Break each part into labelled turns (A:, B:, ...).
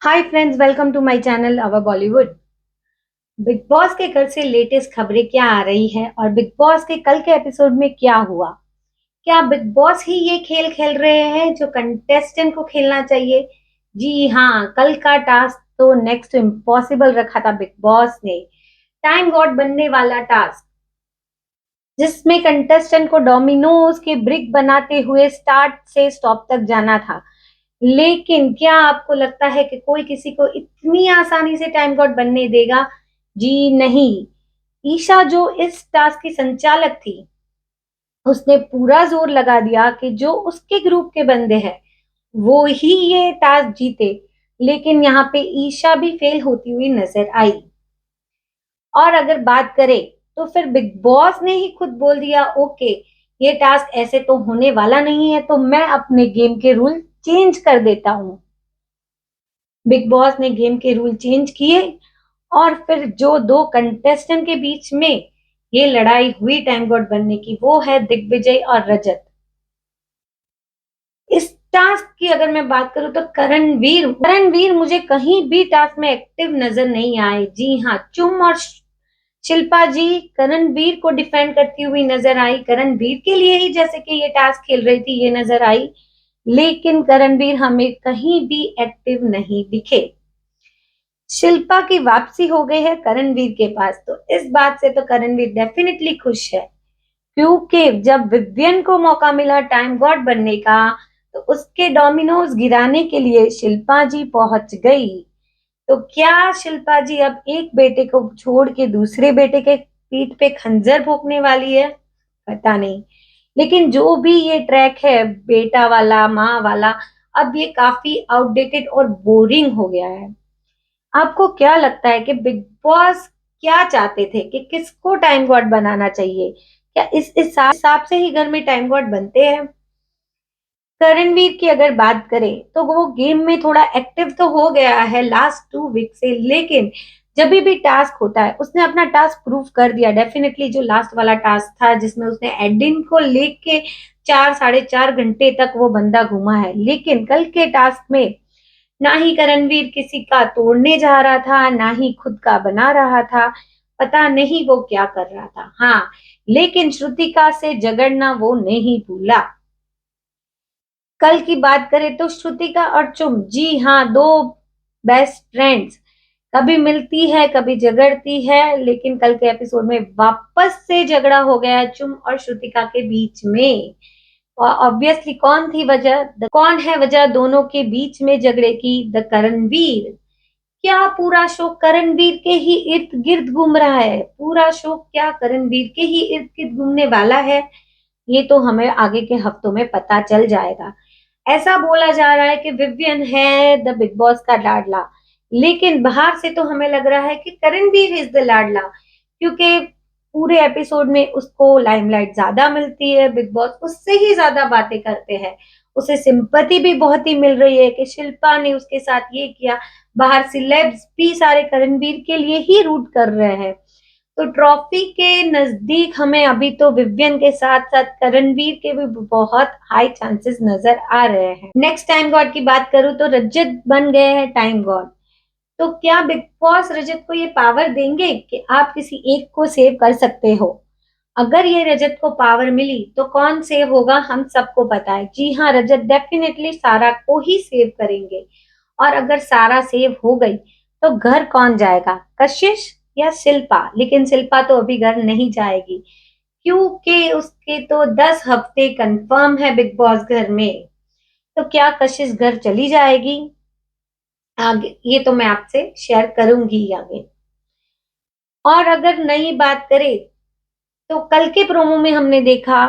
A: Hi friends, welcome to my channel our Bollywood. Bigg Boss के घर से latest खबरें क्या आ रही है और बिग बॉस के कल के एपिसोड में क्या हुआ? क्या बिग बॉस ही ये खेल खेल रहे हैं जो कंटेस्टेंट को खेलना चाहिए? जी हाँ, कल का टास्क तो नेक्स्ट टू इम्पॉसिबल रखा था बिग बॉस ने। टाइम गॉड बनने वाला टास्क, जिसमें कंटेस्टेंट को डोमिनोज के ब्रिक बनाते हुए स्टार्ट से स्टॉप तक जाना था। लेकिन क्या आपको लगता है कि कोई किसी को इतनी आसानी से टाइम गॉड बनने देगा? जी नहीं। ईशा, जो इस टास्क की संचालक थी, उसने पूरा जोर लगा दिया कि जो उसके ग्रुप के बंदे हैं वो ही ये टास्क जीते। लेकिन यहाँ पे ईशा भी फेल होती हुई नजर आई। और अगर बात करें तो फिर बिग बॉस ने ही खुद बोल दिया, ओके, ये टास्क ऐसे तो होने वाला नहीं है, तो मैं अपने गेम के रूल चेंज कर देता हूँ। बिग बॉस ने गेम के रूल चेंज किए और फिर जो दो कंटेस्टेंट के बीच में ये लड़ाई हुई टाइम गॉड बनने की, वो है दिग्विजय और रजत। इस टास्क की अगर मैं बात करूं तो करणवीर मुझे कहीं भी टास्क में एक्टिव नजर नहीं आए। जी हाँ, चुम और शिल्पा जी करणवीर को डिफेंड करती हुई नजर आई, करणवीर के लिए ही जैसे कि ये टास्क खेल रही थी ये नजर आई। लेकिन करणवीर हमें कहीं भी एक्टिव नहीं दिखे। शिल्पा की वापसी हो गई है करणवीर के पास, तो इस बात से तो करणवीर डेफिनेटली खुश है, क्योंकि जब विवियन को मौका मिला टाइम गॉड बनने का तो उसके डोमिनोज गिराने के लिए शिल्पा जी पहुंच गई। तो क्या शिल्पा जी अब एक बेटे को छोड़ के दूसरे बेटे के पीठ पे खंजर भोंकने वाली है? पता नहीं। लेकिन जो भी ये ट्रैक है, बेटा वाला माँ वाला, अब ये काफी आउटडेटेड और बोरिंग हो गया है। आपको क्या लगता है कि बिग बॉस क्या चाहते थे कि किसको टाइम गॉड बनाना चाहिए? क्या इस हिसाब से ही घर में टाइम गॉड बनते हैं? करणवीर की अगर बात करें तो वो गेम में थोड़ा एक्टिव तो हो गया है लास्ट 2 वीक से, लेकिन जब भी टास्क होता है उसने अपना टास्क प्रूव कर दिया। डेफिनेटली जो लास्ट वाला टास्क था जिसमें उसने एडिन को लेके 4 साढ़े 4 घंटे तक वो बंदा घूमा है, लेकिन कल के टास्क में ना ही करणवीर किसी का तोड़ने जा रहा था, ना ही खुद का बना रहा था। पता नहीं वो क्या कर रहा था। हाँ, लेकिन श्रुतिका से झगड़ना वो नहीं भूला। कल की बात करें तो श्रुतिका और चुम, जी हाँ, दो बेस्ट फ्रेंड्स, कभी मिलती है कभी झगड़ती है, लेकिन कल के एपिसोड में वापस से झगड़ा हो गया है चुम और श्रुतिका के बीच में। और ऑब्वियसली कौन है वजह दोनों के बीच में झगड़े की? द करणवीर। क्या पूरा शो करणवीर के ही इर्द गिर्द घूम रहा है? पूरा शो क्या करणवीर के ही इर्द गिर्द घूमने वाला है? ये तो हमें आगे के हफ्तों में पता चल जाएगा। ऐसा बोला जा रहा है कि विवियन है द बिग बॉस का लाडला, लेकिन बाहर से तो हमें लग रहा है कि करणवीर इज द लाडला, क्योंकि पूरे एपिसोड में उसको लाइमलाइट ज्यादा मिलती है, बिग बॉस उससे ही ज्यादा बातें करते हैं, उसे सिंपैथी भी बहुत ही मिल रही है कि शिल्पा ने उसके साथ ये किया। बाहर सिलेब्स भी सारे करणवीर के लिए ही रूट कर रहे हैं। तो ट्रॉफी के नजदीक हमें अभी तो विवियन के साथ साथ करणवीर के भी बहुत हाई चांसेस नजर आ रहे हैं। नेक्स्ट टाइम गॉड की बात करूं तो रजत बन गए हैं टाइम गॉड। तो क्या बिग बॉस रजत को ये पावर देंगे कि आप किसी एक को सेव कर सकते हो? अगर ये रजत को पावर मिली तो कौन सेव होगा हम सबको पता है। जी हाँ, रजत डेफिनेटली सारा को ही सेव करेंगे। और अगर सारा सेव हो गई तो घर कौन जाएगा, कशिश या शिल्पा? लेकिन शिल्पा तो अभी घर नहीं जाएगी, क्योंकि उसके तो 10 हफ्ते कंफर्म है बिग बॉस घर में। तो क्या कशिश घर चली जाएगी? आगे ये तो मैं आपसे शेयर करूंगी आगे। और अगर नई बात करें तो कल के प्रोमो में हमने देखा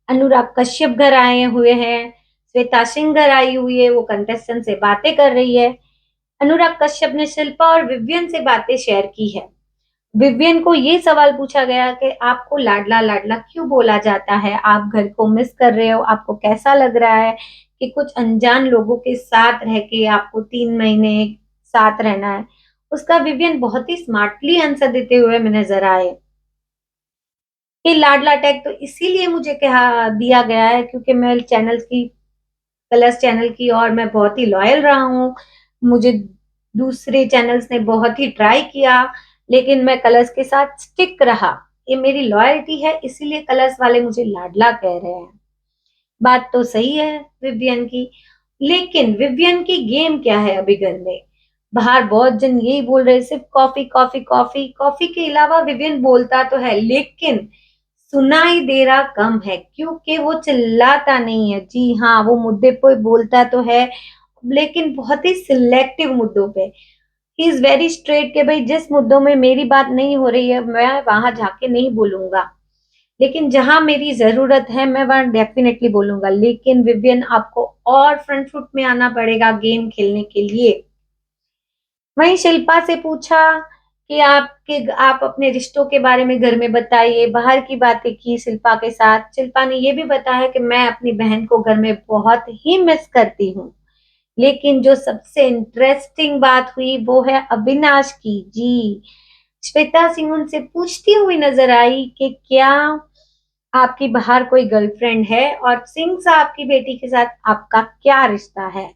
A: अनुराग कश्यप घर आए हुए हैं, श्वेता सिंह घर आई हुई है, वो कंटेस्टेंट से बातें कर रही है। अनुराग कश्यप ने शिल्पा और विवियन से बातें शेयर की है। विवियन को ये सवाल पूछा गया कि आपको लाडला लाडला क्यों बोला जाता है, आप घर को मिस कर रहे हो, आपको कैसा लग रहा है कि कुछ अनजान लोगों के साथ रह के आपको 3 महीने साथ रहना है? उसका विवियन बहुत ही स्मार्टली आंसर देते हुए मैं नजर आए कि लाडला टैग तो इसीलिए मुझे कहा दिया गया है क्योंकि मैं चैनल की, कलर्स चैनल की, और मैं बहुत ही लॉयल रहा हूँ। मुझे दूसरे चैनल्स ने बहुत ही ट्राई किया, लेकिन मैं कलर्स के साथ स्टिक रहा। ये मेरी लॉयल्टी है, इसीलिए कलर्स वाले मुझे लाडला कह रहे हैं। बात तो सही है विवियन की, लेकिन विवियन की गेम क्या है अभी घर में? बाहर बहुत जन यही बोल रहे सिर्फ कॉफी कॉफी कॉफी कॉफी के अलावा विवियन बोलता तो है, लेकिन सुनाई दे रहा कम है क्योंकि वो चिल्लाता नहीं है। जी हाँ, वो मुद्दे पे बोलता तो है, लेकिन बहुत ही सिलेक्टिव मुद्दों पे। ही इज वेरी स्ट्रेट कि भाई जिस मुद्दों में मेरी बात नहीं हो रही है मैं वहां जाके नहीं बोलूंगा, लेकिन जहां मेरी जरूरत है मैं वहां डेफिनेटली बोलूंगा। लेकिन विवियन आपको और फ्रंट फुट में आना पड़ेगा गेम खेलने के लिए। वहीं शिल्पा से पूछा कि आप अपने रिश्तों के बारे में घर में बताइए, बाहर की बातें की शिल्पा के साथ। शिल्पा ने ये भी बताया कि मैं अपनी बहन को घर में बहुत ही मिस करती हूँ। लेकिन जो सबसे इंटरेस्टिंग बात हुई वो है अविनाश की। जी, श्वेता सिंह उनसे पूछती हुई नजर आई कि क्या आपकी बाहर कोई गर्लफ्रेंड है और सिंह साहब की बेटी के साथ आपका क्या रिश्ता है?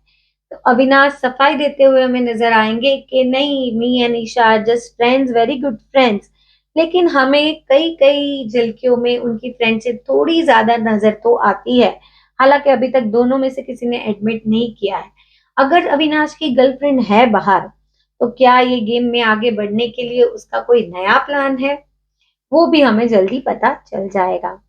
A: तो अविनाश सफाई देते हुए हमें नजर आएंगे कि नहीं, me and Isha just friends, very good friends. लेकिन हमें कई कई झलकियों में उनकी फ्रेंडशिप थोड़ी ज्यादा नजर तो आती है। हालांकि अभी तक दोनों में से किसी ने एडमिट नहीं किया है। अगर अविनाश की गर्लफ्रेंड है बाहर, तो क्या ये गेम में आगे बढ़ने के लिए उसका कोई नया प्लान है? वो भी हमें जल्दी पता चल जाएगा।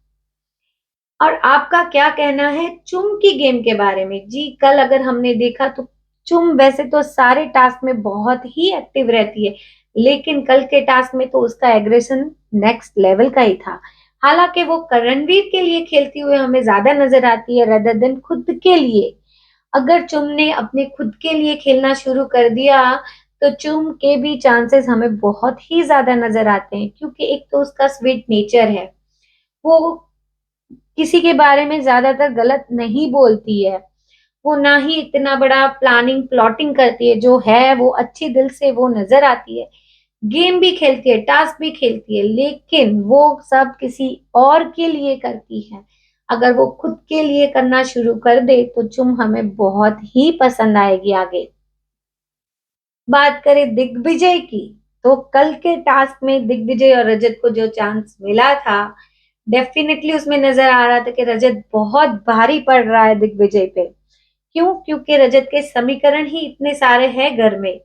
A: और आपका क्या कहना है चुम की गेम के बारे में? जी, कल अगर हमने देखा तो चुम वैसे तो सारे टास्क में बहुत ही एक्टिव रहती है, लेकिन कल के टास्क में तो उसका एग्रेशन नेक्स्ट लेवल का ही था। हालांकि वो करणवीर के लिए खेलती हुए हमें ज्यादा नजर आती है रदर देन खुद के लिए। अगर चुम ने अपने खुद के लिए खेलना शुरू कर दिया तो चुम के भी चांसेस हमें बहुत ही ज्यादा नजर आते हैं, क्योंकि एक तो उसका स्वीट नेचर है, वो किसी के बारे में ज्यादातर गलत नहीं बोलती है, वो ना ही इतना बड़ा प्लानिंग प्लॉटिंग करती है, जो है वो अच्छी दिल से वो नजर आती है। गेम भी खेलती है, टास्क भी खेलती है, लेकिन वो सब किसी और के लिए करती है। अगर वो खुद के लिए करना शुरू कर दे तो चुम हमें बहुत ही पसंद आएगी आगे। बात करें दिग्विजय की, तो कल के टास्क में दिग्विजय और रजत को जो चांस मिला था, डेफिनेटली उसमें नजर आ रहा था कि रजत बहुत भारी पड़ रहा है दिग्विजय पे। क्यों? क्योंकि रजत के समीकरण ही इतने सारे हैं घर में।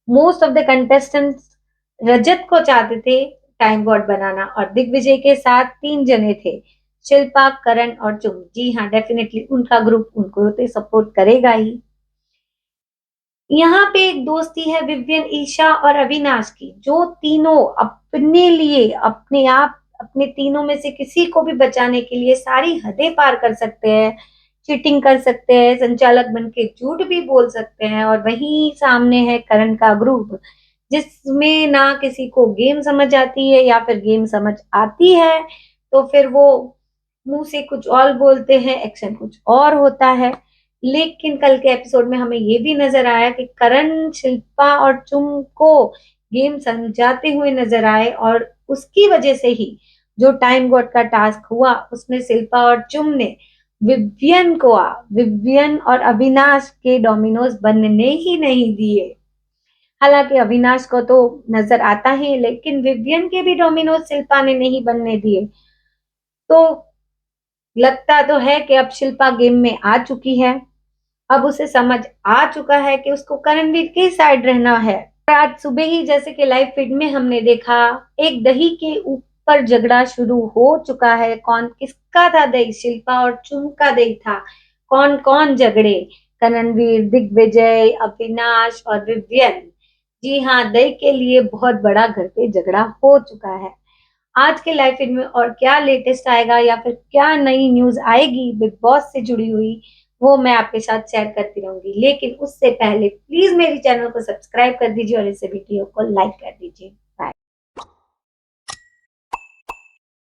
A: मोस्ट ऑफ द कंटेस्टेंट्स रजत को चाहते थे टाइम गॉड बनाना, और दिग्विजय के साथ 3 जने थे, शिल्पा, करण और चुम। जी हाँ, डेफिनेटली उनका ग्रुप उनको तो सपोर्ट करेगा ही। यहाँ पे एक दोस्ती है विवियन, ईशा और अविनाश की, जो तीनों अपने लिए अपने आप अपने तीनों में से किसी को भी बचाने के लिए सारी हदें पार कर सकते हैं, चीटिंग कर सकते हैं, संचालक बन के झूठ भी बोल सकते हैं। और वहीं सामने है करण का ग्रुप, जिसमें ना किसी को गेम समझ आती है, या फिर गेम समझ आती है तो फिर वो मुंह से कुछ और बोलते हैं, एक्शन कुछ और होता है। लेकिन कल के एपिसोड में हमें ये भी नजर आया कि करण शिल्पा और चुम को गेम समझाते हुए नजर आए, और उसकी वजह से ही जो टाइम गॉड का टास्क हुआ उसमें शिल्पा और चुम ने विवियन और अविनाश के डोमिनोज बनने ही नहीं दिए। हालांकि अविनाश को तो नजर आता ही, लेकिन विवियन के भी डोमिनोज शिल्पा ने नहीं बनने दिए। तो लगता तो है कि अब शिल्पा गेम में आ चुकी है, अब उसे समझ आ चुका है कि उसको करणवीर की साइड रहना है। आज सुबह ही जैसे कि लाइव फीड में हमने देखा, एक दही के ऊपर झगड़ा शुरू हो चुका है। कौन किसका था दही? शिल्पा और चुम का दही था। कौन कौन झगड़े? करणवीर, दिग्विजय, अविनाश और विवियन। जी हाँ, दही के लिए बहुत बड़ा घर पे झगड़ा हो चुका है। आज के लाइव फीड में और क्या लेटेस्ट आएगा या फिर क्या नई न्यूज आएगी बिग बॉस से जुड़ी हुई, वो मैं आपके साथ शेयर करती रहूंगी। लेकिन उससे पहले प्लीज मेरे चैनल को सब्सक्राइब कर दीजिए और इस वीडियो को लाइक कर दीजिए। बाय।